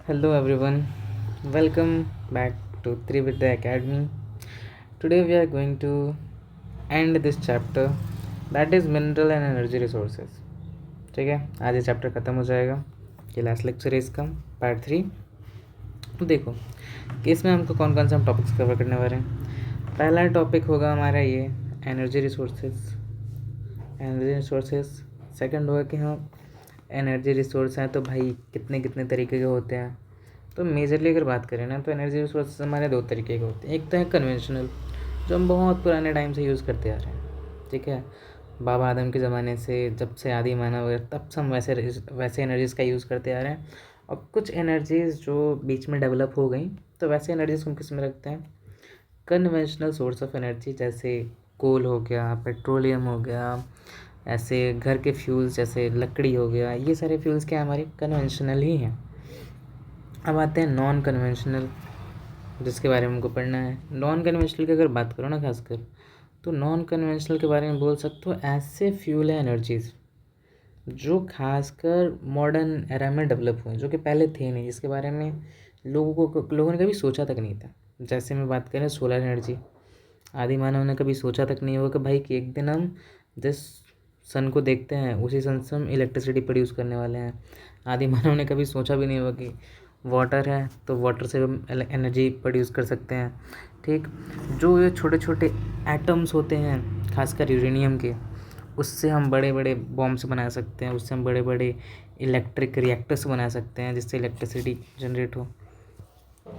Hello everyone, welcome back to Trividya Academy. Today we are going to end this chapter that is mineral and energy resources. ठीक है, आज ये chapter ख़त्म हो जाएगा। ये लास्ट लेक्चर है इसका, पार्ट 3। तो देखो कि इसमें हमको कौन कौन से हम टॉपिक्स कवर करने वाले हैं। पहला टॉपिक होगा हमारा ये एनर्जी रिसोर्सेज। सेकंड होगा कि हाँ एनर्जी रिसोर्स हैं तो भाई कितने कितने तरीके के होते हैं। तो मेजरली अगर बात करें ना तो एनर्जी रिसोर्सेज हमारे दो तरीके के होते हैं। एक तो है कन्वेंशनल, जो हम बहुत पुराने टाइम से यूज़ करते आ रहे हैं। ठीक है, बाबा आदम के ज़माने से, जब से आदि मानव है तब से हम वैसे एनर्जीज़ का यूज़ करते आ रहे हैं। और कुछ एनर्जीज़ जो बीच में डेवलप हो गई, तो वैसे एनर्जीज़ को हम किस में रखते हैं, कन्वेंशनल सोर्स ऑफ एनर्जी। जैसे कोल हो गया, पेट्रोलियम हो गया, ऐसे घर के फ्यूल्स जैसे लकड़ी हो गया, ये सारे फ्यूल्स क्या हमारे कन्वेंशनल ही हैं। अब आते हैं नॉन कन्वेंशनल, जिसके बारे में हमको पढ़ना है। नॉन कन्वेंशनल की अगर बात करो ना खासकर, तो नॉन कन्वेंशनल के बारे में बोल सकते हो ऐसे फ्यूल है एनर्जीज़ जो खासकर मॉडर्न एरा में डेवलप हुए, जो कि पहले थे नहीं, जिसके बारे में लोगों ने कभी सोचा तक नहीं था। जैसे मैं बात करें सोलर एनर्जी, आदि मानव ने कभी सोचा तक नहीं होगा कि भाई कि एक दिन हम जिस सन को देखते हैं उसी सन से हम इलेक्ट्रिसिटी प्रोड्यूस करने वाले हैं। आदि मानव ने कभी सोचा भी नहीं होगा कि वाटर है तो वाटर से हम एनर्जी प्रोड्यूस कर सकते हैं। ठीक, जो ये छोटे छोटे एटम्स होते हैं खासकर यूरेनियम के, उससे हम बड़े बड़े बॉम्ब्स बना सकते हैं, उससे हम बड़े बड़े इलेक्ट्रिक रिएक्टर्स बना सकते हैं जिससे इलेक्ट्रिसिटी जनरेट हो।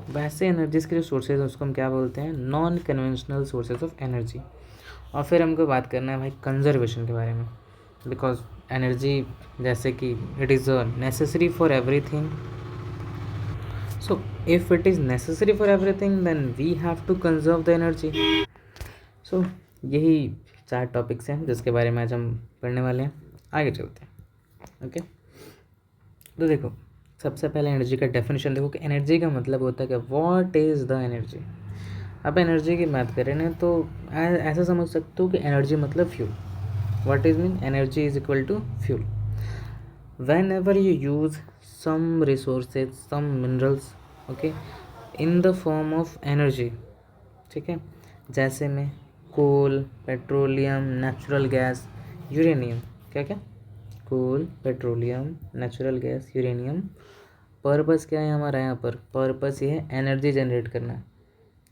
वैसे एनर्जीज़ के जो सोर्सेज हैं उसको हम क्या बोलते हैं, non conventional sources of energy. और फिर हमको बात करना है भाई कंजर्वेशन के बारे में, बिकॉज एनर्जी जैसे कि it is necessary for everything. So if it is necessary for everything then we have to conserve the energy. So यही 4 टॉपिक्स हैं जिसके बारे में आज हम पढ़ने वाले हैं। आगे चलते हैं। ओके, तो देखो सबसे पहले एनर्जी का डेफिनेशन देखो कि एनर्जी का मतलब होता है कि व्हाट इज़ द एनर्जी। अब एनर्जी की बात करें ना तो ऐसा समझ सकते हो कि एनर्जी मतलब fuel. What is mean, energy is equal to fuel. Whenever you use some resources, some minerals, okay, in the form of energy. ठीक है, जैसे में coal, petroleum, natural gas, uranium. क्या क्या, coal, petroleum, natural gas, uranium. Purpose क्या है हमारा यहाँ पर, पर्पस ये है एनर्जी जनरेट करना।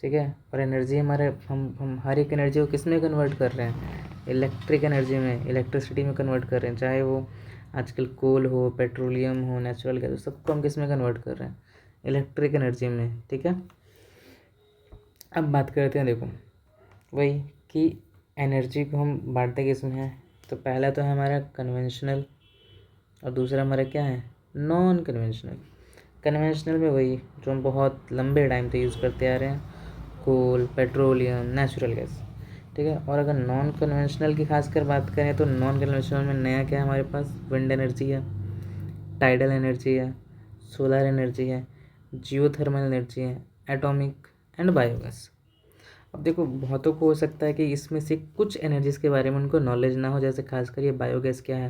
ठीक है, और एनर्जी हमारे हम हर एक एनर्जी को किस में कन्वर्ट कर रहे हैं, इलेक्ट्रिक एनर्जी में, इलेक्ट्रिसिटी में कन्वर्ट कर रहे हैं। चाहे वो आजकल कोल हो, पेट्रोलियम हो, नेचुरल गैस, सबको हम किस में कन्वर्ट कर रहे हैं, इलेक्ट्रिक एनर्जी में। ठीक है, अब बात करते हैं देखो वही कि एनर्जी को हम बांटते किस में हैं। तो पहला तो है हमारा कन्वेंशनल और दूसरा हमारा क्या है, नॉन कन्वेंशनल। कन्वेंशनल में वही जो हम बहुत लंबे टाइम से यूज़ करते आ रहे हैं, कोल, पेट्रोलियम, नेचुरल गैस। ठीक है, और अगर नॉन कन्वेंशनल की खासकर बात करें तो नॉन कन्वेंशनल में नया क्या है हमारे पास, विंड एनर्जी है, टाइडल एनर्जी है, सोलर एनर्जी है, जियोथर्मल एनर्जी है, एटॉमिक एंड बायोगैस। अब देखो बहुतों को हो सकता है कि इसमें से कुछ एनर्जीज़ के बारे में उनको नॉलेज ना हो, जैसे खासकर ये बायोगैस क्या है,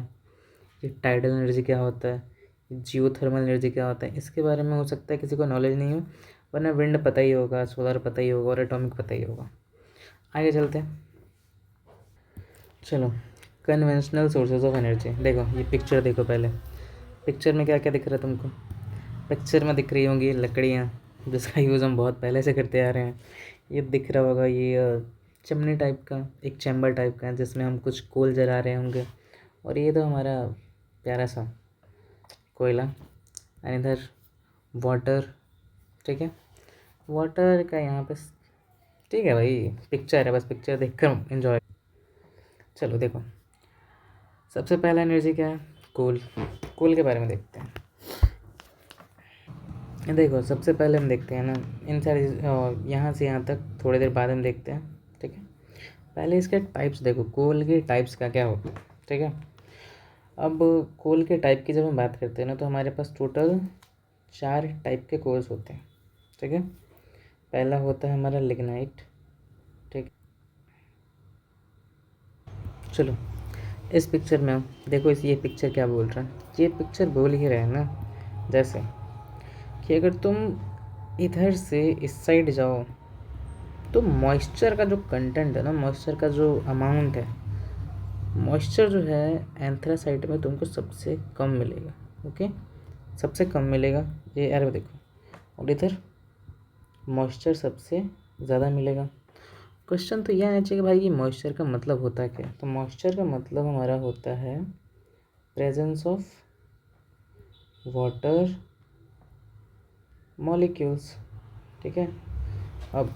ये टाइडल एनर्जी क्या होता है, जियोथर्मल एनर्जी क्या होता है, इसके बारे में हो सकता है किसी को नॉलेज नहीं हो। वरना विंड पता ही होगा, सोलर पता ही होगा और एटॉमिक पता ही होगा। आगे चलते हैं, चलो कन्वेंशनल सोर्सेज ऑफ एनर्जी। देखो ये पिक्चर देखो, पहले पिक्चर में क्या क्या दिख रहा है तुमको, पिक्चर में दिख रही होंगी लकड़ियाँ, जिसका यूज़ हम बहुत पहले से करते आ रहे हैं। ये दिख रहा होगा ये चिमनी टाइप का, एक चैम्बर टाइप का जिसमें हम कुछ कोल जला रहे होंगे। और ये तो हमारा प्यारा सा कोयला, एंड इधर वाटर। ठीक है, वाटर का यहाँ पे ठीक है भाई, पिक्चर है, बस पिक्चर देखकर एंजॉय। चलो देखो सबसे पहला एनर्जी क्या है, कोल। कोल के बारे में देखते हैं। देखो सबसे पहले हम देखते हैं ना इन सारी यहाँ से यहाँ तक थोड़ी देर बाद हम देखते हैं। ठीक है, पहले इसके टाइप्स देखो, कोल के टाइप्स का क्या होता है। ठीक है, अब कोल के टाइप की जब हम बात करते हैं ना तो हमारे पास टोटल 4 टाइप के कोल्स होते हैं। ठीक है, पहला होता है हमारा लिग्नाइट। ठीक, चलो इस पिक्चर में देखो, ये पिक्चर क्या बोल रहा है, ये पिक्चर बोल ही रहा है ना, जैसे कि अगर तुम इधर से इस साइड जाओ तो मॉइस्चर का जो कंटेंट है ना, मॉइस्चर का जो अमाउंट है, मॉइस्चर जो है एंथ्रासाइट में तुमको सबसे कम मिलेगा। ओके, सबसे कम मिलेगा, ये यार देखो, और इधर मॉइस्चर सबसे ज़्यादा मिलेगा। क्वेश्चन तो यह आना चाहिए कि भाई ये मॉइस्चर का मतलब होता क्या है। तो मॉइस्चर का मतलब हमारा होता है प्रेजेंस ऑफ वाटर मॉलिक्यूल्स। ठीक है, अब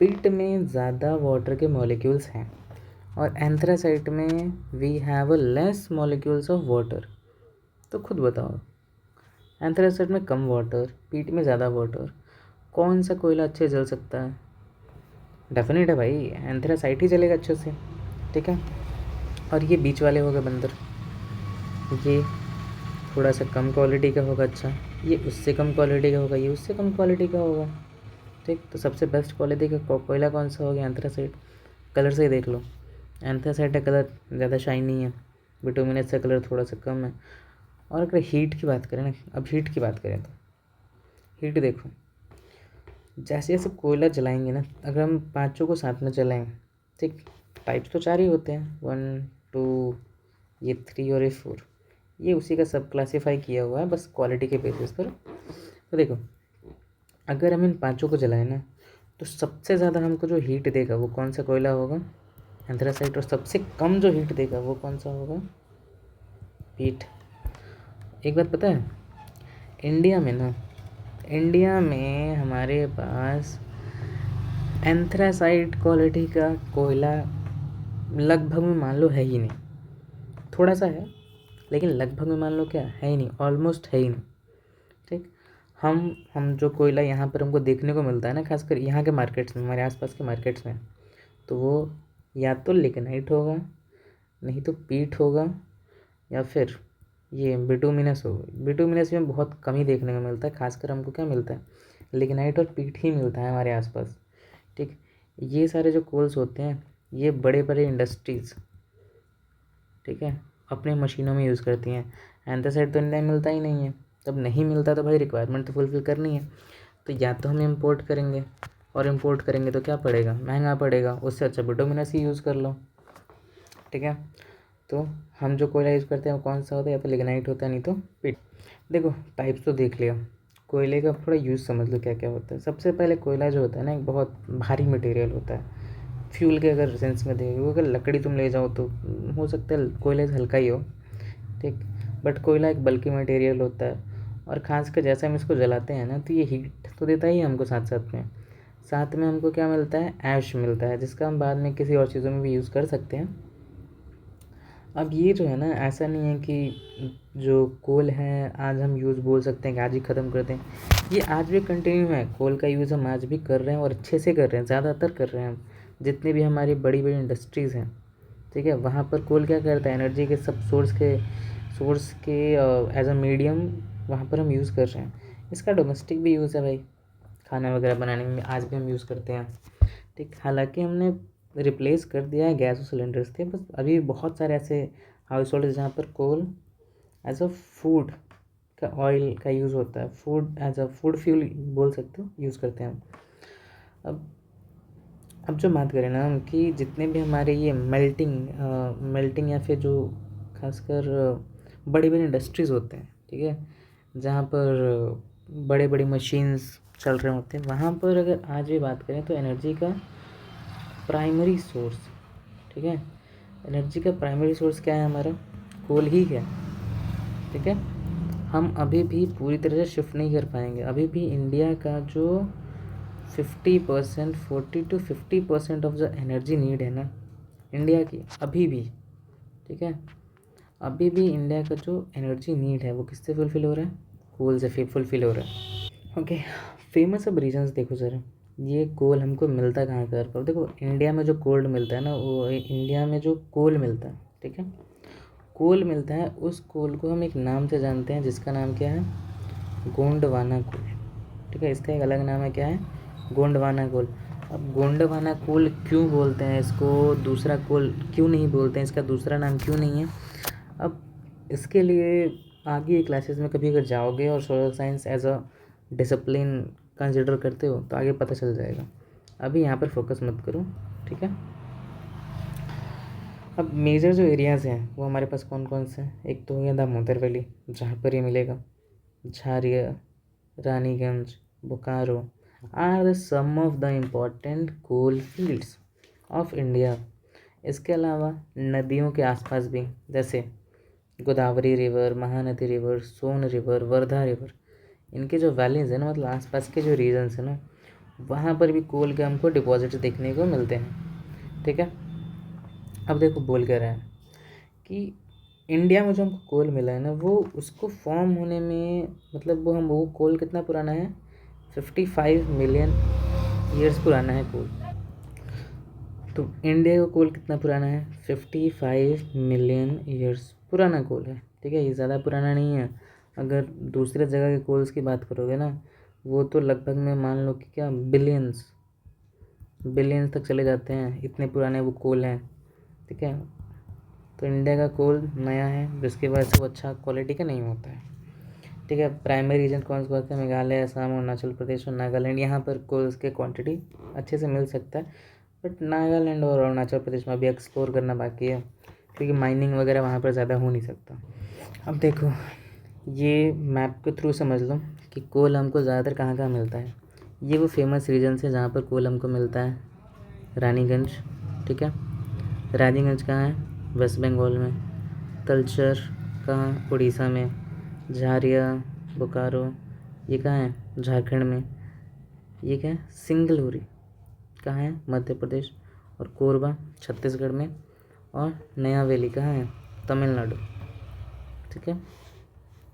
पीट में ज़्यादा वाटर के मॉलिक्यूल्स हैं और एंथ्रासाइट में we have a less molecules of water. तो खुद बताओ, एंथ्रासाइट में कम वाटर, पीट में ज़्यादा वाटर, कौन सा कोयला अच्छे जल सकता है? डेफिनेट है भाई, एंथ्रासाइट ही जलेगा अच्छे से। ठीक है, और ये बीच वाले हो गए बंदर, ये थोड़ा सा कम क्वालिटी का होगा। अच्छा, ये उससे कम क्वालिटी का होगा, ये उससे कम क्वालिटी का होगा। ठीक, तो सबसे बेस्ट क्वालिटी का कोयला कौन सा हो गया? एंथ्रासाइट। कलर से ही देख लो, एंथ्रासाइट का कलर ज़्यादा शाइनी है, बिटुमिनस का कलर थोड़ा सा कम है। और अगर हीट की बात करें ना, अब हीट की बात करें तो हीट देखो, जैसे जैसे कोयला जलाएंगे ना, अगर हम पाँचों को साथ में जलाएं, ठीक, टाइप्स तो 4 ही होते हैं, 1 2, ये 3 और ये 4, ये उसी का सब क्लासीफाई किया हुआ है बस क्वालिटी के बेसिस पर। तो देखो, अगर हम इन पाँचों को जलाएं ना, तो सबसे ज़्यादा हमको जो हीट देगा वो कौन सा कोयला होगा? एंथ्रासाइट। और सबसे कम जो हीट देगा वो कौन सा होगा? पीट। एक बात पता है, इंडिया में ना, इंडिया में हमारे पास एंथ्रासाइट क्वालिटी का कोयला लगभग में मान लो है ही नहीं। थोड़ा सा है, लेकिन लगभग में मान लो क्या है ही नहीं, ऑलमोस्ट है ही नहीं। ठीक, हम जो कोयला यहाँ पर हमको देखने को मिलता है ना, खासकर यहाँ के मार्केट्स में, हमारे आसपास के मार्केट्स में, तो वो या तो लिग्नाइट होगा, नहीं तो पीट होगा, या फिर ये बिटुमिनस होगा। बिटुमिनस में बहुत कम ही देखने को मिलता है, खासकर हमको क्या मिलता है? लिग्नाइट और पीट ही मिलता है हमारे आसपास। ठीक, ये सारे जो कोल्स होते हैं, ये बड़े बड़े इंडस्ट्रीज़, ठीक है, अपने मशीनों में यूज़ करती हैं। एंथ्रासाइट तो इंडिया में मिलता ही नहीं है, तब नहीं मिलता तो भाई रिक्वायरमेंट तो फुलफ़िल करनी है, तो या तो हम इम्पोर्ट करेंगे, और इम्पोर्ट करेंगे तो क्या पड़ेगा? महंगा पड़ेगा। उससे अच्छा बिटुमिनस ही यूज़ कर लो। ठीक है, तो हम जो कोयला यूज़ करते हैं वो कौन सा होता है? या तो लिग्नाइट होता है, नहीं तो पीट। देखो, टाइप्स तो देख लिया, कोयले का थोड़ा यूज़ समझ लो क्या क्या होता है। सबसे पहले कोयला जो होता है ना, एक बहुत भारी मटेरियल होता है। फ्यूल के अगर सेंस में देखो, अगर लकड़ी तुम ले जाओ तो हो सकता है कोयले से हल्का ही हो, ठीक, बट कोयला एक बल्कि मटेरियल होता है। और ख़ासकर जैसे हम इसको जलाते हैं ना, तो ये हीट तो देता ही है हमको, साथ में हमको क्या मिलता है? ऐश मिलता है, जिसका हम बाद में किसी और चीज़ों में भी यूज़ कर सकते हैं। अब ये जो है ना, ऐसा नहीं है कि जो कोल है आज हम यूज़ बोल सकते हैं कि आज ही ख़त्म कर दें। ये आज भी कंटिन्यू है, कोल का यूज़ हम आज भी कर रहे हैं और अच्छे से कर रहे हैं, ज़्यादातर कर रहे हैं हम। जितनी भी हमारी बड़ी बड़ी इंडस्ट्रीज़ हैं, ठीक है, वहाँ पर कोल क्या करता है? एनर्जी के सब सोर्स के एज अ मीडियम वहाँ पर हम यूज़ कर रहे हैं। इसका डोमेस्टिक भी यूज़ है भाई, खाना वगैरह बनाने में आज भी हम यूज़ करते हैं। ठीक, हालांकि हमने रिप्लेस कर दिया है गैस और सिलेंडर्स के, बस अभी बहुत सारे ऐसे हाउस होल्ड जहाँ पर कोल एज अ फूड का ऑयल का यूज़ होता है, food as a food fuel बोल सकते हो, यूज़ करते हैं हम। अब अब जो बात करें ना हम, कि जितने भी हमारे ये मेल्टिंग या फिर जो खासकर बड़ी बड़ी इंडस्ट्रीज़ होते हैं, ठीक है, जहाँ पर बड़े बड़ी मशीन्स चल रहे होते हैं, वहाँ पर अगर आज भी बात करें तो एनर्जी का प्राइमरी सोर्स, ठीक है, एनर्जी का प्राइमरी सोर्स क्या है? हमारा कोल ही है। ठीक है, हम अभी भी पूरी तरह से शिफ्ट नहीं कर पाएंगे। अभी भी इंडिया का जो 50%, 40 to 50% of the energy need है ना इंडिया की, अभी भी, ठीक है, अभी भी इंडिया का जो एनर्जी नीड है वो किससे फुलफ़िल हो रहा है? कोल से फुलफ़िल हो रहा है। ओके, फेमस अब रीजन्स देखो ज़रा, ये कोल हमको मिलता कहाँ पर? देखो, इंडिया में जो कोल मिलता है ना, वो इंडिया में जो कोल मिलता है, ठीक है, कोल मिलता है, उस कोल को हम एक नाम से जानते हैं, जिसका नाम क्या है? गोंडवाना कोल। ठीक है, इसका एक अलग नाम है, क्या है? गोंडवाना कोल। अब गोंडवाना कोल क्यों बोलते हैं इसको, दूसरा कोल क्यों नहीं बोलते हैं, इसका दूसरा नाम क्यों नहीं है? अब इसके लिए आगे की क्लासेस में कभी अगर जाओगे और social science as a discipline consider करते हो तो आगे पता चल जाएगा। अभी यहाँ पर फोकस मत करो, ठीक है। अब मेजर जो एरियाज़ हैं वो हमारे पास कौन कौन से हैं? एक तो हो गया दामोदर वैली, जहाँ पर ये मिलेगा। Jharia, Raniganj, Bokaro are some of the important coal fields of India. इसके अलावा नदियों के आसपास भी, जैसे Godavari river, Mahanadi river, Son river, Wardha river, इनके जो वैलीज़ हैं ना, मतलब आसपास के जो रीजन्स हैं ना, वहाँ पर भी कोल के हमको डिपॉजिट्स देखने को मिलते हैं, ठीक है। अब देखो बोल क्या रहा है कि इंडिया में जो हमको कोल मिला है ना, वो उसको फॉर्म होने में, मतलब वो कोल कितना पुराना है, 55 मिलियन ईयर्स पुराना है कोल। तो इंडिया का कोल कितना पुराना है, 55 मिलियन ईयर्स पुराना कोल है, ठीक है। ये ज़्यादा पुराना नहीं है। अगर दूसरे जगह के कोल्स की बात करोगे ना, वो तो लगभग में मान लो कि क्या बिलियंस बिलियंस तक चले जाते हैं, इतने पुराने वो कोल हैं, ठीक है। तो इंडिया का कोल नया है, जिसकी वजह से वो अच्छा क्वालिटी का नहीं होता है, ठीक है। प्राइमरी रीजन कौन से होते हैं, मेघालय, असम, अरुणाचल प्रदेश और नागालैंड। यहाँ पर कोल्स के क्वांटिटी अच्छे से मिल सकता है, बट नागालैंड और अरुणाचल प्रदेश में अभी एक्सप्लोर करना बाकी है, क्योंकि माइनिंग वगैरह वहाँ पर ज़्यादा हो नहीं सकता। अब देखो, ये मैप के थ्रू समझ लो कि कोल हमको ज़्यादातर कहाँ कहाँ मिलता है। ये वो फेमस रीजन है जहाँ पर कोल हमको मिलता है। रानीगंज, ठीक है। रानीगंज कहाँ है, वेस्ट बंगाल में। तलचर कहाँ, उड़ीसा में। झारिया, बोकारो, ये कहाँ है, झारखंड में। ये क्या है, सिंगलौरी कहाँ है, मध्य प्रदेश। और कोरबा छत्तीसगढ़ में। और नया वैली कहाँ है, तमिलनाडु, ठीक है।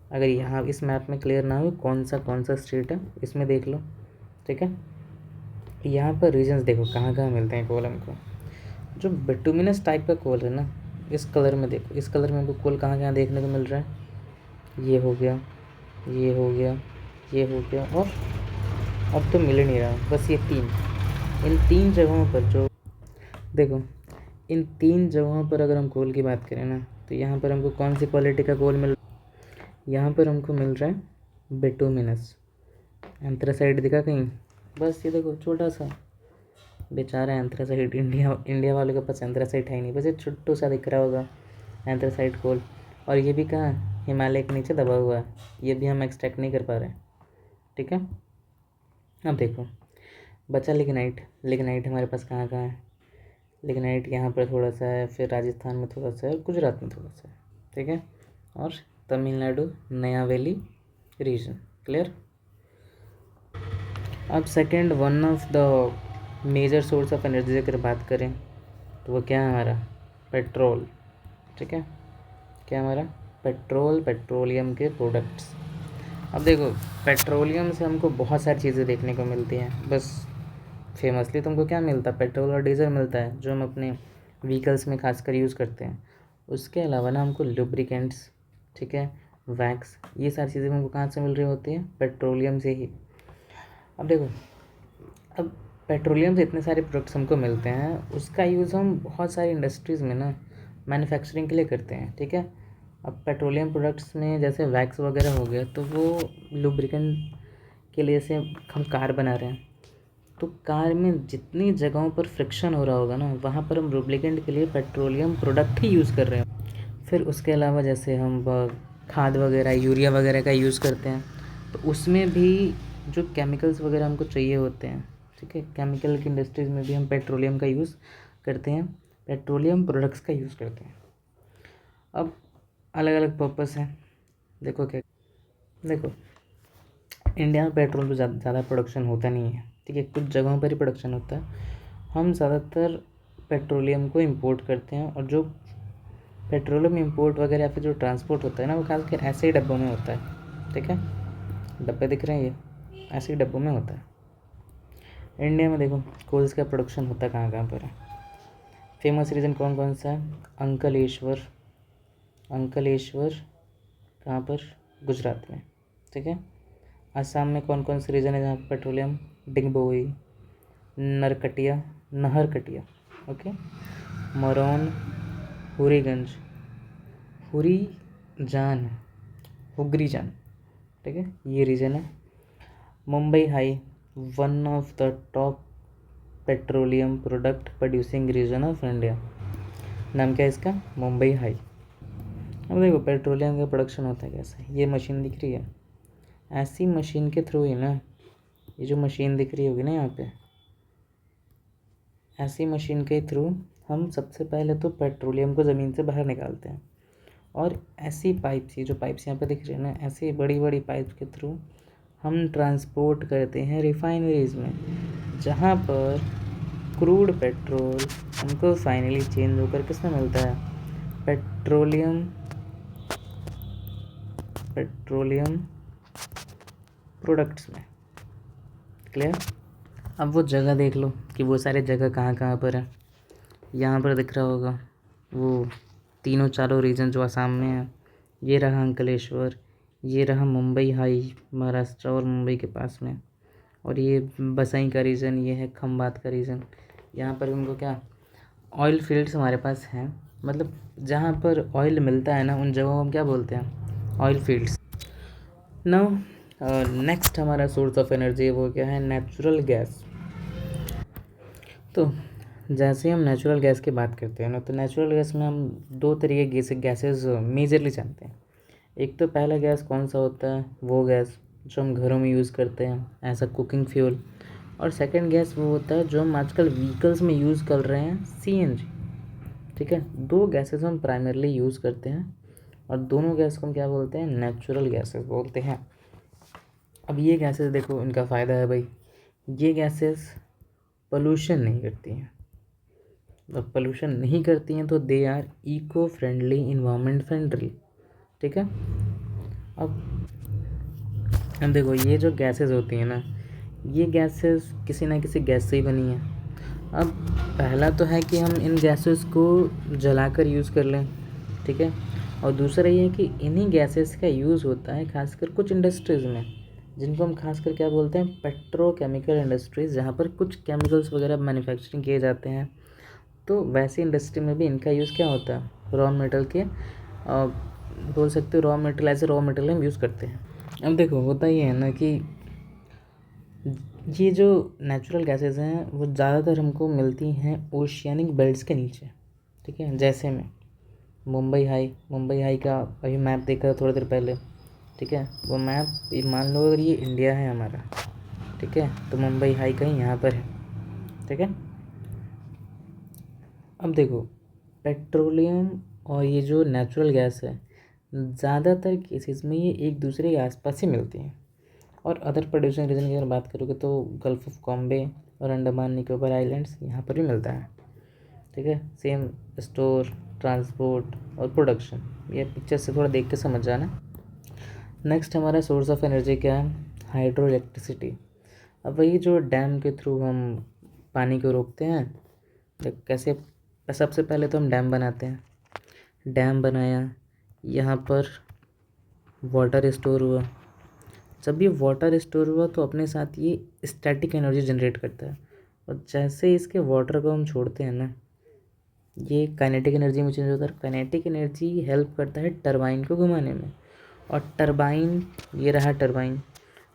अगर यहाँ इस मैप में क्लियर ना हो कौन सा स्टेट है, इसमें देख लो, ठीक है। यहाँ पर रीजन्स देखो कहाँ कहाँ मिलते हैं कोल हमको। जो बिटुमिनस टाइप का कोल है ना, इस कलर में देखो, इस कलर में हमको कोल कहाँ कहाँ देखने को मिल रहा है। ये हो गया, ये हो गया, ये हो गया, और अब तो मिल ही नहीं रहा, बस ये तीन। इन तीन जगहों पर जो देखो, इन तीन जगहों पर अगर हम कोल की बात करें ना, तो यहाँ पर हमको कौन सी क्वालिटी का कोल यहाँ पर हमको मिल रहा है बिटुमिनस। एंथ्रासाइट दिखा कहीं, बस ये देखो छोटा सा, बेचारा एंथ्रासाइट, इंडिया वालों के पास एंथ्रासाइट है ही नहीं, बस ये छोटू सा दिख रहा होगा एंथ्रासाइट कोल। और ये भी कहाँ, हिमालय के नीचे दबा हुआ है, ये भी हम एक्सट्रैक्ट नहीं कर पा रहे हैं, ठीक है। अब देखो बचा लिग्नाइट। लिग्नाइट हमारे पास कहाँ कहाँ है, लिग्नाइट यहाँ पर थोड़ा सा है, फिर राजस्थान में थोड़ा सा है, गुजरात में थोड़ा सा है, ठीक है। और तमिलनाडु, नया वैली रीजन, क्लियर। अब second one of the major source of energy अगर बात करें तो वो क्या है हमारा, पेट्रोल, ठीक है। क्या हमारा, पेट्रोल, पेट्रोलियम के प्रोडक्ट्स। अब देखो, पेट्रोलियम से हमको बहुत सारी चीज़ें देखने को मिलती हैं, बस फेमसली तुमको क्या मिलता है, पेट्रोल और डीजल मिलता है, जो हम अपने व्हीकल्स में खासकर यूज़ करते हैं। उसके अलावा ना हमको लुब्रिकेंट्स, ठीक है, वैक्स, ये सारी चीज़ें हमको कहाँ से मिल रही होती हैं, पेट्रोलियम से ही। अब देखो, अब पेट्रोलियम से इतने सारे प्रोडक्ट्स हमको मिलते हैं, उसका यूज़ हम बहुत सारी इंडस्ट्रीज़ में ना मैन्युफैक्चरिंग के लिए करते हैं, ठीक है। अब पेट्रोलियम प्रोडक्ट्स में जैसे वैक्स वगैरह हो गया, तो वो लुब्रिकेंट के लिए से हम कार बना रहे हैं, तो कार में जितनी जगहों पर फ्रिक्शन हो रहा होगा ना, वहाँ पर हम लुब्रिकेंट के लिए पेट्रोलियम प्रोडक्ट ही यूज़ कर रहे हैं। फिर उसके अलावा जैसे हम खाद वगैरह, यूरिया वगैरह का यूज़ करते हैं, तो उसमें भी जो केमिकल्स वगैरह हमको चाहिए होते हैं, ठीक है, केमिकल की इंडस्ट्रीज़ में भी हम पेट्रोलियम का यूज़ करते हैं, पेट्रोलियम प्रोडक्ट्स का यूज़ करते हैं। अब अलग अलग पर्पस हैं, देखो क्या, देखो इंडिया में पेट्रोल तो ज़्यादा प्रोडक्शन होता नहीं है, ठीक है, कुछ जगहों पर ही प्रोडक्शन होता है। हम ज़्यादातर पेट्रोलियम को इंपोर्ट करते हैं, और जो पेट्रोलियम इंपोर्ट वगैरह या फिर जो ट्रांसपोर्ट होता है ना, वो खासकर ऐसे ही डब्बों में होता है, ठीक है। डब्बे दिख रहे हैं, ये ऐसे ही डब्बों में होता है। इंडिया में देखो कोल्स का प्रोडक्शन होता कहाँ कहाँ पर है। फेमस रीजन कौन कौन सा है, अंकलेश्वर, अंकलेश्वर कहाँ पर, गुजरात में, ठीक है। असम में कौन कौन से रीजन है जहाँ पर पेट्रोलियम, डिगबोई, नरकटिया, नहरकटिया, ओके, मरौन, हुरीगंज, हुरी जान, हुगली रीजन, ठीक है, ये रीजन है। Mumbai high, one of the top petroleum product producing region of India. नाम क्या है इसका? मुंबई हाई। अब देखो पेट्रोलियम का प्रोडक्शन होता है कैसे, ये मशीन दिख रही है, ऐसी मशीन के थ्रू ही ना, ये जो मशीन दिख रही होगी ना यहाँ पे, ऐसी मशीन के थ्रू हम सबसे पहले तो पेट्रोलियम को ज़मीन से बाहर निकालते हैं, और ऐसी पाइप्स, ये जो पाइप्स यहाँ पे दिख रही है ना, ऐसी बड़ी बड़ी पाइप्स के थ्रू हम ट्रांसपोर्ट करते हैं रिफाइनरीज़ में, जहाँ पर क्रूड पेट्रोल हमको फाइनली चेंज होकर किसमें मिलता है? पेट्रोलियम प्रोडक्ट्स में। क्लियर? अब वो जगह देख लो कि वो सारे जगह कहाँ कहाँ पर है। यहाँ पर दिख रहा होगा वो तीनों चारों रीजन जो असम में है, ये रहा अंकलेश्वर, ये रहा मुंबई हाई महाराष्ट्र और मुंबई के पास में, और ये बसई का रीजन, ये है खंबात का रीजन। यहाँ पर उनको क्या ऑयल फील्ड्स हमारे पास हैं, मतलब जहाँ पर ऑयल मिलता है ना, उन जगहों को हम क्या बोलते हैं? Oil fields. नाउ नेक्स्ट हमारा सोर्स ऑफ एनर्जी वो क्या है? Natural gas. तो जैसे हम नेचुरल गैस की बात करते हैं ना, तो नेचुरल गैस में हम दो तरीके के गैसेस मेजरली जानते हैं। एक तो पहला गैस कौन सा होता है? वो गैस जो हम घरों में यूज़ करते हैं एज अ कुकिंग फ्यूल, और सेकंड गैस वो होता है जो हम आजकल व्हीकल्स में यूज़ कर रहे हैं, सीएनजी। ठीक है, दो गैसेस हम प्राइमरली यूज़ करते हैं, और दोनों गैस को हम क्या बोलते हैं? नेचुरल गैसेस बोलते हैं। अब ये गैसेस देखो, इनका फ़ायदा है भाई, ये गैसेस पोल्यूशन नहीं करती हैं। जब पोल्यूशन नहीं करती हैं तो they are eco friendly, environment friendly. ठीक है, अब देखो ये जो गैसेस होती हैं ना, ये गैसेस किसी ना किसी गैस से ही बनी है। अब पहला तो है कि हम इन गैसेस को जलाकर यूज़ कर लें, ठीक है, और दूसरा ये है कि इन्हीं गैसेस का यूज़ होता है खासकर कुछ इंडस्ट्रीज़ में, जिनको हम खासकर क्या बोलते हैं? पेट्रोकेमिकल इंडस्ट्रीज़, जहाँ पर कुछ केमिकल्स वगैरह मैन्युफैक्चरिंग किए जाते हैं। तो वैसे इंडस्ट्री में भी इनका यूज़ क्या होता है? रॉ मटेरियल के बोल सकते हो, raw material as a raw material हम यूज़ करते हैं। अब देखो होता ये है ना कि ये जो नेचुरल गैसेस हैं वो ज़्यादातर हमको मिलती हैं ओशियानिक बेल्ट्स के नीचे। ठीक है, जैसे में मुंबई हाई का अभी मैप देखा थोड़ी देर पहले। ठीक है, वो मैप मान लो अगर ये इंडिया है हमारा, ठीक है, तो मुंबई हाई कहीं यहाँ पर है। ठीक है, अब देखो पेट्रोलियम और ये जो नेचुरल गैस है, ज़्यादातर केसेस में ये एक दूसरे के आसपास ही मिलती हैं, और अदर प्रोड्यूसिंग रीजन की अगर बात करोगे तो गल्फ ऑफ बॉम्बे और अंडमान निकोबार आइलैंड्स, यहाँ पर भी मिलता है। ठीक है, सेम स्टोर, ट्रांसपोर्ट और प्रोडक्शन, ये पिक्चर से थोड़ा देख के समझ जाना। नेक्स्ट हमारा सोर्स ऑफ एनर्जी क्या है? Hydro electricity. अब वही जो डैम के थ्रू हम पानी को रोकते हैं, कैसे? सबसे पहले तो हम डैम बनाते हैं, डैम बनाया, यहाँ पर वाटर स्टोर हुआ, जब ये वाटर स्टोर हुआ तो अपने साथ ये स्टैटिक एनर्जी जनरेट करता है, और जैसे इसके वाटर को हम छोड़ते हैं ना, ये काइनेटिक एनर्जी में चेंज होता है। काइनेटिक एनर्जी हेल्प करता है टरबाइन को घुमाने में, और टरबाइन, ये रहा टरबाइन,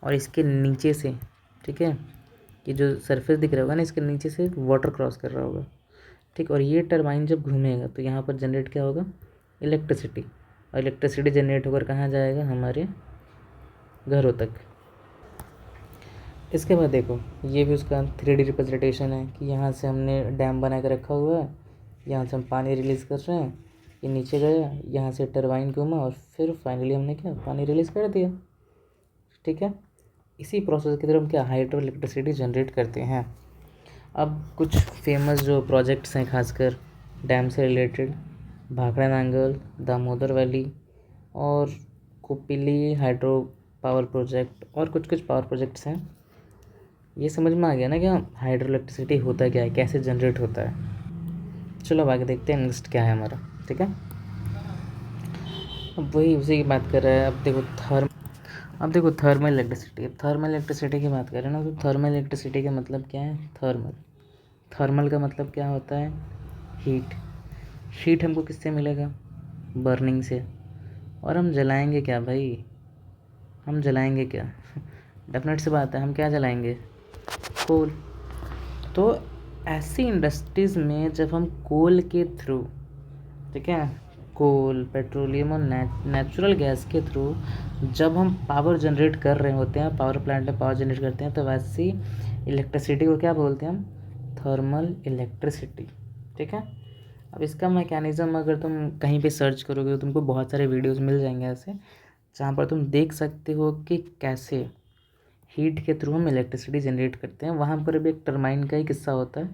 और इसके नीचे से, ठीक है, ये जो सरफेस दिख रहा होगा ना, इसके नीचे से वाटर क्रॉस कर रहा होगा। ठीक, और ये टरबाइन जब घूमेगा तो यहाँ पर जनरेट क्या होगा? इलेक्ट्रिसिटी, और इलेक्ट्रिसिटी जनरेट होकर कहाँ जाएगा? हमारे घरों तक। इसके बाद देखो ये भी उसका 3D रिप्रेजेंटेशन है कि यहाँ से हमने डैम बना के रखा हुआ है, यहाँ से हम पानी रिलीज़ कर रहे हैं, ये नीचे गया, यहाँ से टरबाइन घूमा, और फिर फाइनली हमने क्या? पानी रिलीज़ कर दिया। ठीक है, इसी प्रोसेस के थ्रू हम क्या? हाइड्रो इलेक्ट्रिसिटी जनरेट करते हैं। अब कुछ फेमस जो प्रोजेक्ट्स हैं खासकर डैम से रिलेटेड, भाखड़ा नांगल, दामोदर वैली और कोपिली हाइड्रो पावर प्रोजेक्ट, और कुछ कुछ पावर प्रोजेक्ट्स हैं। ये समझ में आ गया ना कि हाइड्रो इलेक्ट्रिसिटी होता क्या है, कैसे जनरेट होता है। चलो अब आगे देखते हैं नेक्स्ट क्या है हमारा। ठीक है, अब वही उसी की बात कर रहा है। अब देखो थर्मल इलेक्ट्रिसिटी। अब थर्मल इलेक्ट्रिसिटी की बात करें ना, तो थर्मल इलेक्ट्रिसिटी का मतलब क्या है? थर्मल का मतलब क्या होता है? हीट। हीट हमको किससे मिलेगा? बर्निंग से। और हम जलाएंगे क्या भाई? हम जलाएंगे क्या? डेफिनेट सी बात है, हम क्या जलाएंगे? कोल। तो ऐसी इंडस्ट्रीज़ में जब हम कोल के थ्रू, ठीक है, कोल, पेट्रोलियम और नेचुरल गैस के थ्रू जब हम पावर जनरेट कर रहे होते हैं, पावर प्लांट में पावर जनरेट करते हैं, तो वैसी इलेक्ट्रिसिटी को क्या बोलते हैं हम? Thermal electricity. ठीक है। अब इसका मैकेनिज़्म अगर तुम कहीं पे सर्च करोगे तो तुमको बहुत सारे वीडियोस मिल जाएंगे ऐसे, जहाँ पर तुम देख सकते हो कि कैसे हीट के थ्रू हम इलेक्ट्रिसिटी जनरेट करते हैं। वहाँ पर भी एक टरबाइन का ही किस्सा होता है,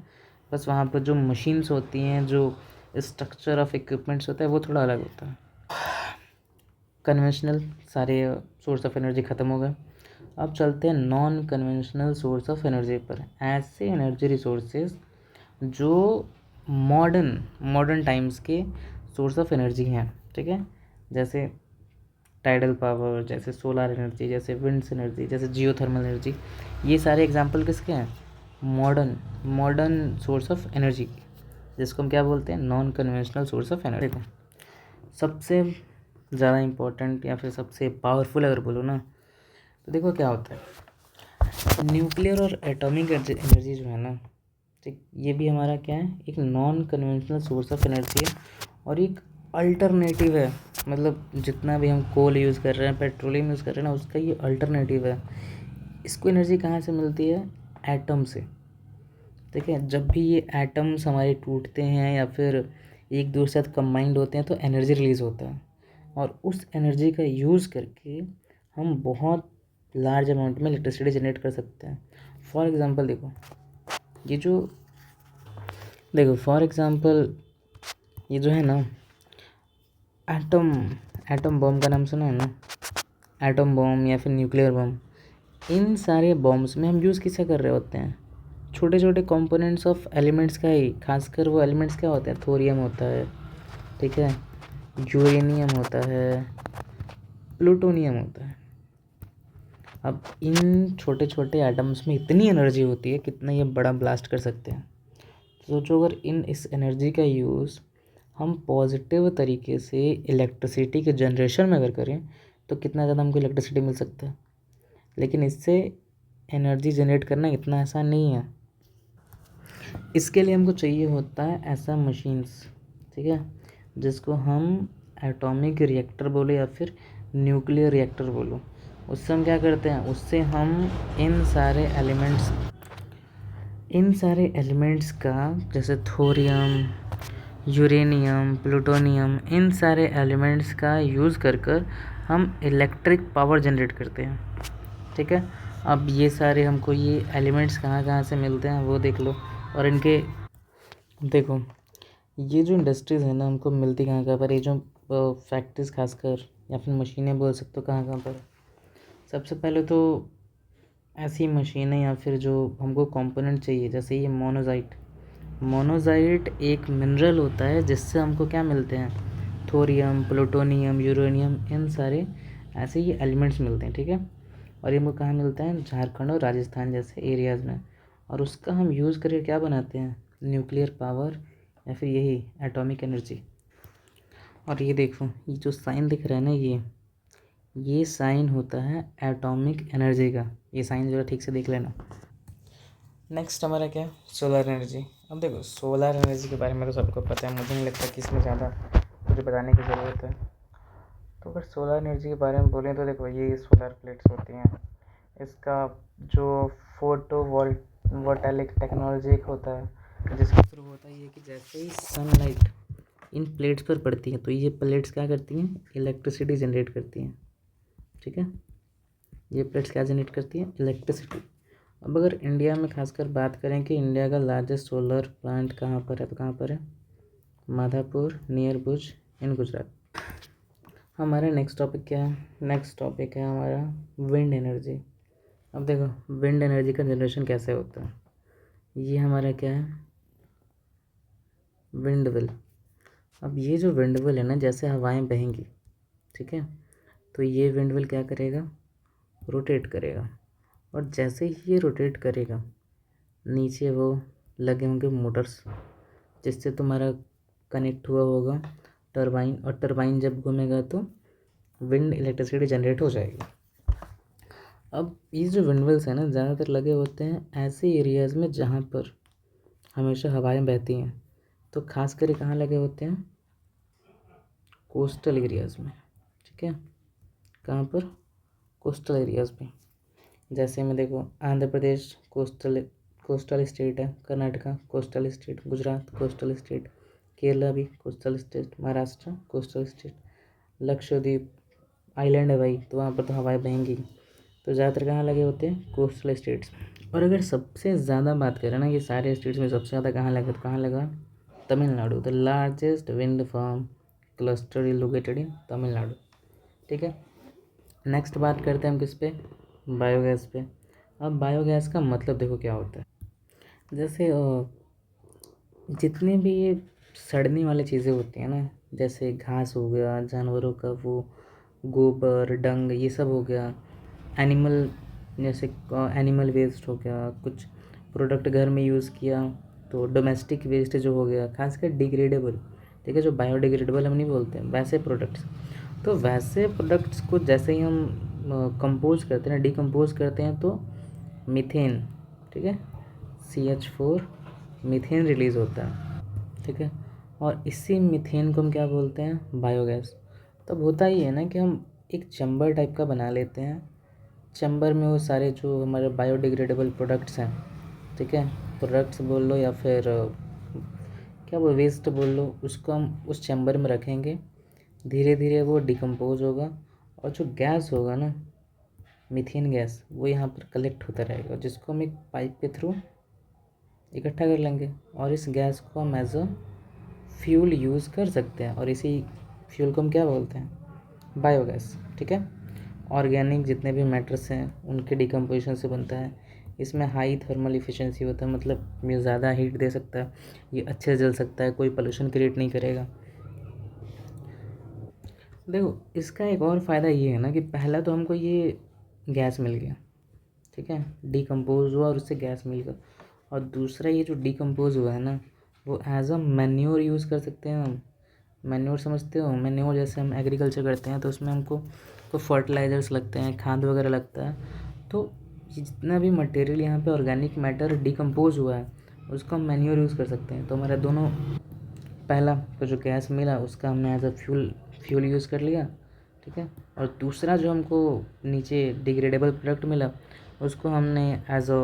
बस वहाँ पर जो मशीन्स होती हैं, जो स्ट्रक्चर ऑफ इक्विपमेंट्स होता है, वो थोड़ा अलग होता है। कन्वेंशनल सारे सोर्स ऑफ एनर्जी ख़त्म हो गए। अब चलते हैं non conventional source of energy पर। ऐसे एनर्जी रिसोर्सेज जो मॉडर्न टाइम्स के सोर्स ऑफ एनर्जी हैं, ठीक है, जैसे टाइडल पावर, जैसे सोलर एनर्जी, जैसे विंड्स एनर्जी, जैसे जियोथर्मल एनर्जी। ये सारे एग्जांपल किसके हैं? मॉडर्न सोर्स ऑफ एनर्जी, जिसको हम क्या बोलते हैं? Non conventional source of energy. देखो, सबसे ज़्यादा इम्पोर्टेंट या फिर सबसे पावरफुल अगर बोलो ना, तो देखो क्या होता है, न्यूक्लियर और एटॉमिक एनर्जी जो है ना, ठीक, ये भी हमारा क्या है? एक non conventional source of energy है और एक अल्टरनेटिव है। मतलब जितना भी हम कोल यूज़ कर रहे हैं, पेट्रोलियम यूज़ कर रहे हैं ना, उसका ये अल्टरनेटिव है। इसको एनर्जी कहाँ से मिलती है? एटम से। ठीक है, जब भी ये एटम्स हमारे टूटते हैं या फिर एक दूसरे साथ कंबाइंड होते हैं तो एनर्जी रिलीज़ होता है, और उस एनर्जी का यूज़ करके हम बहुत लार्ज अमाउंट में इलेक्ट्रिसिटी जनरेट कर सकते हैं। फॉर एग्ज़ाम्पल फॉर एग्ज़ाम्पल ये जो है ना, एटम बॉम्ब का नाम सुना है ना? एटम बॉम्ब या फिर न्यूक्लियर बॉम्ब, इन सारे बॉम्ब्स में हम यूज़ किसे कर रहे होते हैं? छोटे छोटे कंपोनेंट्स ऑफ एलिमेंट्स का ही, खासकर वो एलिमेंट्स क्या होते हैं? थोरियम होता है, ठीक है, यूरेनियम होता है, प्लूटोनियम होता है। अब इन छोटे छोटे एटम्स में इतनी एनर्जी होती है, कितना ये बड़ा ब्लास्ट कर सकते हैं। सोचो अगर इस एनर्जी का यूज़ हम पॉजिटिव तरीके से इलेक्ट्रिसिटी के जनरेशन में अगर करें तो कितना ज़्यादा हमको इलेक्ट्रिसिटी मिल सकता है। लेकिन इससे एनर्जी जनरेट करना इतना आसान नहीं है। इसके लिए हमको चाहिए होता है ऐसा मशीन्स, ठीक है, जिसको हम एटॉमिक रिएक्टर बोलो या फिर न्यूक्लियर रिएक्टर बोलो। उससे हम क्या करते हैं? उससे हम इन सारे एलिमेंट्स का, जैसे थोरियम, यूरेनियम, प्लूटोनियम, इन सारे एलिमेंट्स का यूज़ कर हम इलेक्ट्रिक पावर जनरेट करते हैं। ठीक है। अब ये सारे हमको ये एलिमेंट्स कहाँ से मिलते हैं वो देख लो, और इनके देखो, ये जो इंडस्ट्रीज़ है ना, हमको मिलती कहाँ पर? ये जो फैक्ट्रीज खासकर या फिर मशीनें बोल सकते हो, कहाँ पर? सबसे पहले तो ऐसी मशीनें या फिर जो हमको कंपोनेंट चाहिए, जैसे ये मोनोज़ाइट एक मिनरल होता है जिससे हमको क्या मिलते हैं? थोरियम, प्लूटोनियम, यूरेनियम, इन सारे ऐसे ही एलिमेंट्स मिलते हैं। ठीक है। और ये हमको कहाँ मिलता है? झारखंड और राजस्थान जैसे एरियाज़ में। और उसका हम यूज़ करके क्या बनाते हैं? न्यूक्लियर पावर या फिर यही एटॉमिक एनर्जी। और ये देखो, ये जो साइन दिख रहा है ना, ये साइन होता है एटॉमिक एनर्जी का। ये साइन जो है ठीक से देख लेना। नेक्स्ट हमारा क्या है? Solar energy. अब देखो, सोलर एनर्जी के बारे में तो सबको पता है, मुझे नहीं लगता कि इसमें ज़्यादा मुझे बताने की ज़रूरत है। तो अगर सोलर एनर्जी के बारे में बोलें तो देखो, ये सोलर प्लेट्स होती हैं, इसका जो फोटो वोल्टाइक टेक्नोलॉजी एक होता है, जिसके थ्रू होता है ये कि जैसे ही सनलाइट इन प्लेट्स पर पड़ती है तो ये प्लेट्स क्या करती हैं? इलेक्ट्रिसिटी जनरेट करती हैं। ठीक है, ये प्लेट्स क्या जनरेट करती हैं? इलेक्ट्रिसिटी। अब अगर इंडिया में खासकर बात करें कि इंडिया का लार्जेस्ट सोलर प्लांट कहाँ पर है, तो कहाँ पर है? माधापुर नियर भुज इन गुजरात। हमारा नेक्स्ट टॉपिक क्या है? नेक्स्ट टॉपिक है हमारा विंड एनर्जी। अब देखो, विंड एनर्जी का जनरेशन कैसे होता है? ये हमारा क्या है? Wind will. अब ये जो विंड विल है ना, जैसे हवाएं बहेंगी, ठीक है, तो ये विंड विल क्या करेगा? रोटेट करेगा। और जैसे ही ये रोटेट करेगा, नीचे वो लगे होंगे मोटर्स, जिससे तुम्हारा कनेक्ट हुआ होगा टरबाइन, और टरबाइन जब घूमेगा तो विंड इलेक्ट्रिसिटी जनरेट हो जाएगी। अब ये जो विंडमिल्स हैं ना ज़्यादातर लगे होते हैं ऐसे एरियाज़ में जहाँ पर हमेशा हवाएं बहती हैं। तो खास कर कहाँ लगे होते हैं? कोस्टल एरियाज़ में। ठीक है, कहाँ पर? कोस्टल एरियाज़ में। जैसे में देखो, Andhra Pradesh coastal coastal state है, Karnataka coastal state, Gujarat coastal state, Kerala भी coastal state, Maharashtra coastal state, Lakshadweep island है भाई, तो वहाँ पर तो हवाएं बहेंगी। तो ज़्यादातर कहाँ लगे होते हैं? Coastal states. और अगर सबसे ज़्यादा बात करें ना ये सारे स्टेट्स में सबसे ज़्यादा कहाँ लगा, तो कहाँ लगा? Tamil Nadu. The largest wind farm cluster is located in Tamil Nadu. ठीक है, नेक्स्ट बात करते हैं हम किस पे? बायोगैस पे। अब बायोगैस का मतलब देखो क्या होता है। जैसे जितने भी ये सड़ने वाली चीज़ें होती हैं ना, जैसे घास हो गया, जानवरों का वो गोबर डंग ये सब हो गया, एनिमल जैसे एनिमल वेस्ट हो गया, कुछ प्रोडक्ट घर में यूज़ किया, तो डोमेस्टिक वेस्ट जो हो गया, खासकर डिग्रेडेबल। ठीक है, जो बायोडिग्रेडेबल हम नहीं बोलते हैं, वैसे प्रोडक्ट्स। तो वैसे प्रोडक्ट्स को जैसे ही हम कंपोज करते हैं, डिकम्पोज करते हैं, तो मीथेन, ठीक है, CH4 मीथेन रिलीज़ होता है। ठीक है, और इसी मीथेन को हम क्या बोलते हैं? बायोगैस। तब होता ही है ना कि हम एक चैम्बर टाइप का बना लेते हैं, चैम्बर में वो सारे जो हमारे बायोडिग्रेडेबल प्रोडक्ट्स हैं, ठीक है, प्रोडक्ट्स बोल लो या फिर क्या वो वेस्ट बोल लो, उसको हम उस चैम्बर में रखेंगे। धीरे धीरे वो डिकम्पोज होगा और जो गैस होगा ना, मीथेन गैस, वो यहाँ पर कलेक्ट होता रहेगा, जिसको हम एक पाइप के थ्रू इकट्ठा कर लेंगे और इस गैस को हम एज अ फ्यूल यूज़ कर सकते हैं। और इसी फ्यूल को हम क्या बोलते हैं? बायोगैस। ठीक है, ऑर्गेनिक जितने भी मैटर्स हैं उनके डिकम्पोजिशन से बनता है। इसमें हाई थर्मल इफिशिएंसी होता है, मतलब ये ज़्यादा हीट दे सकता है, ये अच्छे से जल सकता है, कोई पोल्यूशन क्रिएट नहीं करेगा। देखो, इसका एक और फ़ायदा ये है ना कि पहला तो हमको ये गैस मिल गया, ठीक है, डिकम्पोज हुआ और उससे गैस मिल गया। और दूसरा ये जो डिकम्पोज हुआ है ना, वो एज अ मैन्योर यूज़ कर सकते हैं हम। मैन्योर समझते हो? मैन्योर जैसे हम एग्रीकल्चर करते हैं तो उसमें हमको तो फर्टिलाइज़र्स लगते हैं, खाद वगैरह लगता है। तो ये जितना भी मटेरियल यहाँ पे ऑर्गेनिक मैटर डिकम्पोज हुआ है उसको हम मैन्योर यूज़ कर सकते हैं। तो हमारा दोनों, पहला तो जो गैस मिला उसका हमने एज अ फ्यूल यूज़ कर लिया, ठीक है, और दूसरा जो हमको नीचे डिग्रेडेबल प्रोडक्ट मिला उसको हमने as a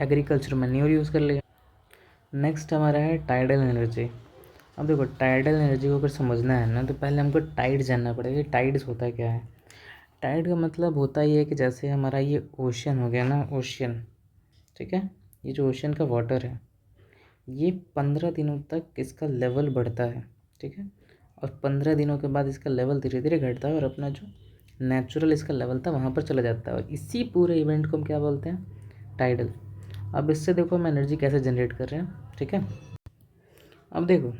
agriculture manure use कर लिया। नेक्स्ट हमारा है टाइडल एनर्जी। अब देखो, टाइडल एनर्जी को अगर समझना है ना तो पहले हमको टाइड जानना पड़ेगा कि टाइड्स होता क्या है। टाइड का मतलब होता ही है कि जैसे हमारा ये ओशन हो गया ना, ओशियन, ठीक है, ये जो ओशन का वाटर है ये 15 दिनों तक इसका लेवल बढ़ता है, ठीक है, और 15 दिनों के बाद इसका लेवल धीरे धीरे घटता है और अपना जो नेचुरल इसका लेवल था वहाँ पर चला जाता है। और इसी पूरे इवेंट को हम क्या बोलते हैं? टाइडल। अब इससे देखो हम एनर्जी कैसे जनरेट कर रहे हैं, ठीक है। अब देखो,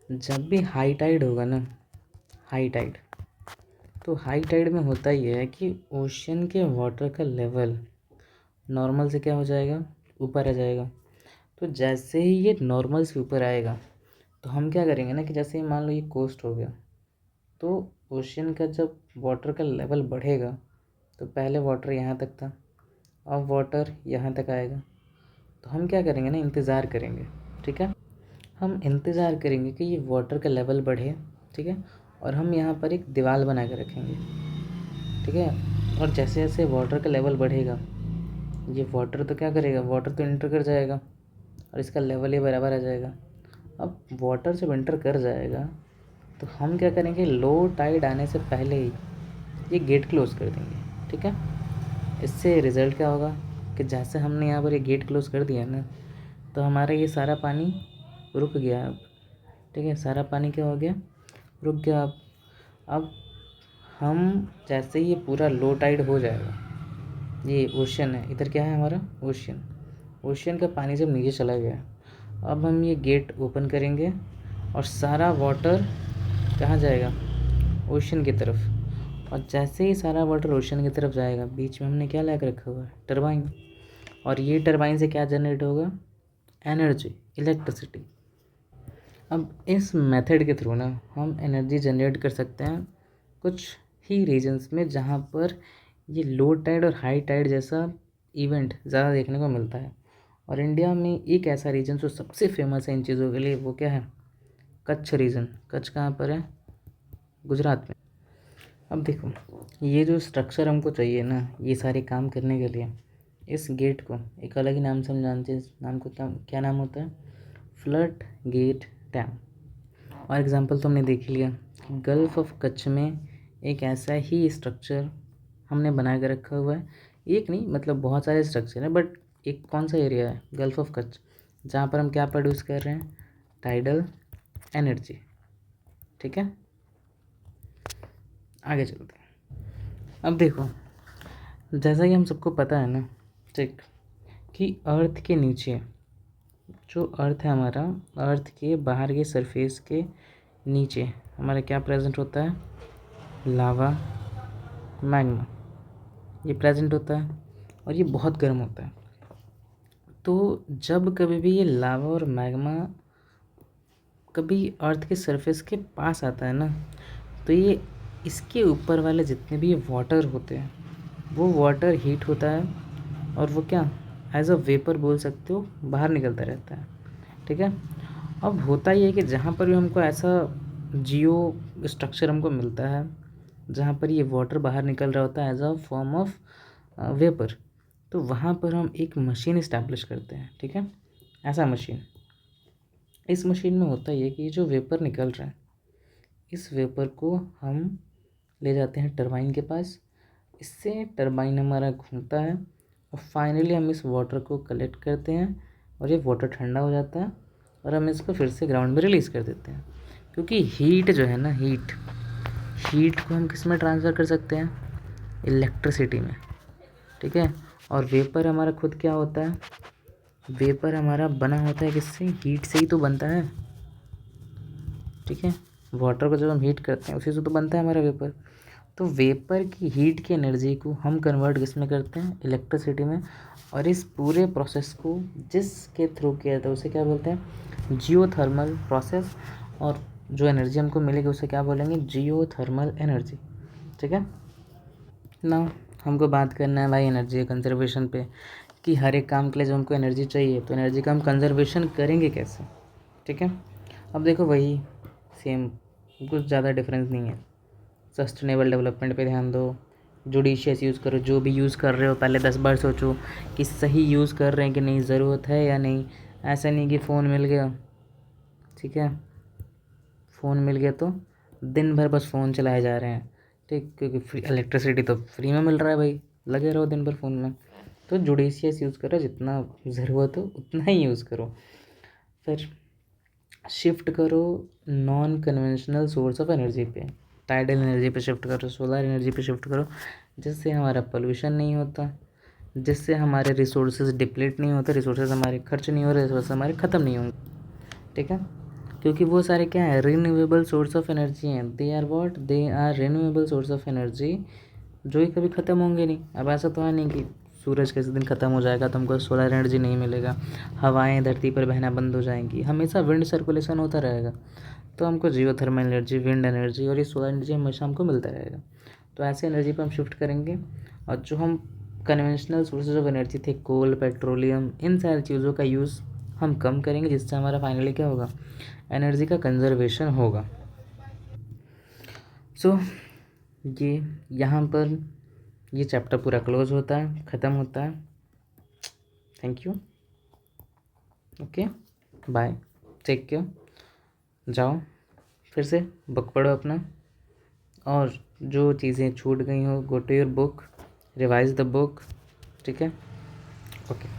जब भी हाई टाइड होगा ना, हाई टाइड, तो हाई टाइड में होता ही है कि ओशन के वाटर का लेवल नॉर्मल से क्या हो जाएगा? ऊपर आ जाएगा। तो जैसे ही ये नॉर्मल से ऊपर आएगा तो हम क्या करेंगे ना कि जैसे मान लो ये कोस्ट हो गया, तो ओशन का जब वाटर का लेवल बढ़ेगा तो पहले वाटर यहाँ तक था, अब वाटर यहाँ तक आएगा। तो हम क्या करेंगे ना, इंतज़ार करेंगे, ठीक है, हम इंतज़ार करेंगे कि ये वाटर का लेवल बढ़े, ठीक है, और हम यहाँ पर एक दीवार बना के रखेंगे, ठीक है। और जैसे जैसे वाटर का लेवल बढ़ेगा ये वाटर तो क्या करेगा, वाटर तो इंटर कर जाएगा और इसका लेवल ही बराबर आ जाएगा। अब वाटर जब इंटर कर जाएगा तो हम क्या करेंगे, लो टाइड आने से पहले ही ये गेट क्लोज़ कर देंगे, ठीक है। इससे रिज़ल्ट क्या होगा कि जैसे हमने यहाँ पर ये गेट क्लोज़ कर दिया ना, तो हमारा ये सारा पानी रुक गया अब, ठीक है, सारा पानी क्या हो गया, रुक गया। अब हम जैसे ही ये पूरा लो टाइड हो जाएगा, ये ओशन है, इधर क्या है हमारा? ओशन। ओशन का पानी जब नीचे चला गया, अब हम ये गेट ओपन करेंगे और सारा वाटर कहाँ जाएगा? ओशन की तरफ। और जैसे ही सारा वाटर ओशन की तरफ जाएगा, बीच में हमने क्या लगा रखा हुआ है? टरबाइन। और ये टरबाइन से क्या जनरेट होगा? Energy, electricity. अब इस मेथड के थ्रू ना हम एनर्जी जनरेट कर सकते हैं कुछ ही रीजन्स में, जहाँ पर ये लो टाइड और हाई टाइड जैसा इवेंट ज़्यादा देखने को मिलता है। और इंडिया में एक ऐसा रीजन जो सबसे फेमस है इन चीज़ों के लिए, वो क्या है? कच्छ रीजन। कच्छ कहाँ पर है? गुजरात में। अब देखो, ये जो स्ट्रक्चर हमको चाहिए ना ये सारे काम करने के लिए, इस गेट को एक अलग ही नाम से हम जानते हैं। इस नाम को क्या क्या नाम होता है? Flood gate dam. और एग्जांपल तो हमने देख ही लिया कि गल्फ़ ऑफ कच्छ में एक ऐसा ही स्ट्रक्चर हमने बना के रखा हुआ है। एक नहीं, मतलब बहुत सारे स्ट्रक्चर हैं, बट एक कौन सा एरिया है? गल्फ़ ऑफ कच्छ, जहाँ पर हम क्या प्रोड्यूस कर रहे हैं? Tidal energy. ठीक है, आगे चलते हैं। अब देखो, जैसा कि हम सबको पता है ना, ठीक, कि अर्थ के नीचे, जो अर्थ है हमारा, अर्थ के बाहर के सरफेस के नीचे हमारा क्या प्रेजेंट होता है? लावा, मैग्मा, ये प्रेजेंट होता है और ये बहुत गर्म होता है। तो जब कभी भी ये लावा और मैग्मा कभी अर्थ के सरफेस के पास आता है ना, तो ये इसके ऊपर वाले जितने भी वाटर होते हैं वो वाटर हीट होता है और वो क्या, एज अ वेपर बोल सकते हो, बाहर निकलता रहता है। ठीक है। अब होता ये है कि जहाँ पर भी हमको ऐसा जियो स्ट्रक्चर हमको मिलता है जहाँ पर ये वाटर बाहर निकल रहा होता है as a form of vapour, तो वहाँ पर हम एक मशीन इस्टेब्लिश करते हैं। ठीक है, ऐसा मशीन, इस मशीन में होता ये कि जो वेपर निकल रहा है इस वेपर को हम ले जाते हैं टरबाइन के पास, इससे टरबाइन हमारा घूमता है और फाइनली हम इस वाटर को कलेक्ट करते हैं और ये वाटर ठंडा हो जाता है और हम इसको फिर से ग्राउंड में रिलीज़ कर देते हैं। क्योंकि हीट जो है ना, हीट को हम किस में ट्रांसफ़र कर सकते हैं? इलेक्ट्रिसिटी में। ठीक है, और वेपर हमारा खुद क्या होता है? वेपर हमारा बना होता है किससे? हीट से ही तो बनता है। ठीक है, वाटर को जब हम हीट करते हैं उसी से तो बनता है हमारा वेपर। तो वेपर की हीट की एनर्जी को हम कन्वर्ट किस में करते हैं? इलेक्ट्रिसिटी में। और इस पूरे प्रोसेस को जिसके थ्रू किया जाता है उसे क्या बोलते हैं? Geothermal process. और जो एनर्जी हमको मिलेगी उसे क्या बोलेंगे? Geothermal energy. ठीक है ना। हमको बात करना है भाई एनर्जी कंजर्वेशन पे, कि हर एक काम के लिए जो हमको एनर्जी चाहिए तो एनर्जी का हम कंजर्वेशन करेंगे कैसे। ठीक है, अब देखो वही सेम, कुछ ज़्यादा डिफरेंस नहीं है। सस्टेनेबल डेवलपमेंट पे ध्यान दो, जुडिशियस यूज़ करो, जो भी यूज़ कर रहे हो पहले 10 बार सोचो कि सही यूज़ कर रहे हैं कि नहीं, ज़रूरत है या नहीं। ऐसा नहीं कि फ़ोन मिल गया, ठीक है, फ़ोन मिल गया तो दिन भर बस फ़ोन चलाए जा रहे हैं। ठीक, क्योंकि फ्री इलेक्ट्रिसिटी तो फ्री में मिल रहा है भाई, लगे रहो दिन भर फ़ोन में। तो जुडिशियस यूज़ करो, जितना ज़रूरत हो उतना ही यूज़ करो। फिर शिफ्ट करो non conventional source of energy पे, टाइडल एनर्जी पे शिफ्ट करो, सोलर एनर्जी पे शिफ्ट करो, जिससे हमारा पोल्यूशन नहीं होता, जिससे हमारे रिसोर्सेज डिप्लीट नहीं होते, रिसोर्सेज हमारे खर्च नहीं हो रहे, रिसोर्स हमारे ख़त्म नहीं होंगे। ठीक है, क्योंकि वो सारे क्या है? रिन्यूएबल सोर्स ऑफ एनर्जी हैं। They are what? They are renewable source of energy, जो कि कभी ख़त्म होंगे नहीं। अब ऐसा तो है नहीं कि सूरज किसी दिन ख़त्म हो जाएगा तो हमको सोलर एनर्जी नहीं मिलेगा, हवाएं धरती पर बहना बंद हो जाएंगी, हमेशा विंड सर्कुलेशन होता रहेगा। तो हमको जियोथर्मल एनर्जी, विंड एनर्जी और ये सोलर एनर्जी हमेशा हमको मिलता रहेगा। तो ऐसे एनर्जी पर हम शिफ्ट करेंगे। और जो हम कन्वेंशनल सोर्सेज ऑफ एनर्जी थे, कोल, पेट्रोलियम, इन सारी चीज़ों का यूज़ हम कम करेंगे, जिससे हमारा फाइनली क्या होगा? एनर्जी का कंजर्वेशन होगा। सो ये यहाँ पर ये चैप्टर पूरा क्लोज होता है, ख़त्म होता है। Thank you, okay, bye, take care. जाओ फिर से बुक पढ़ो अपना, और जो चीज़ें छूट गई हो, go to your book, revise the book. ठीक है, ओके।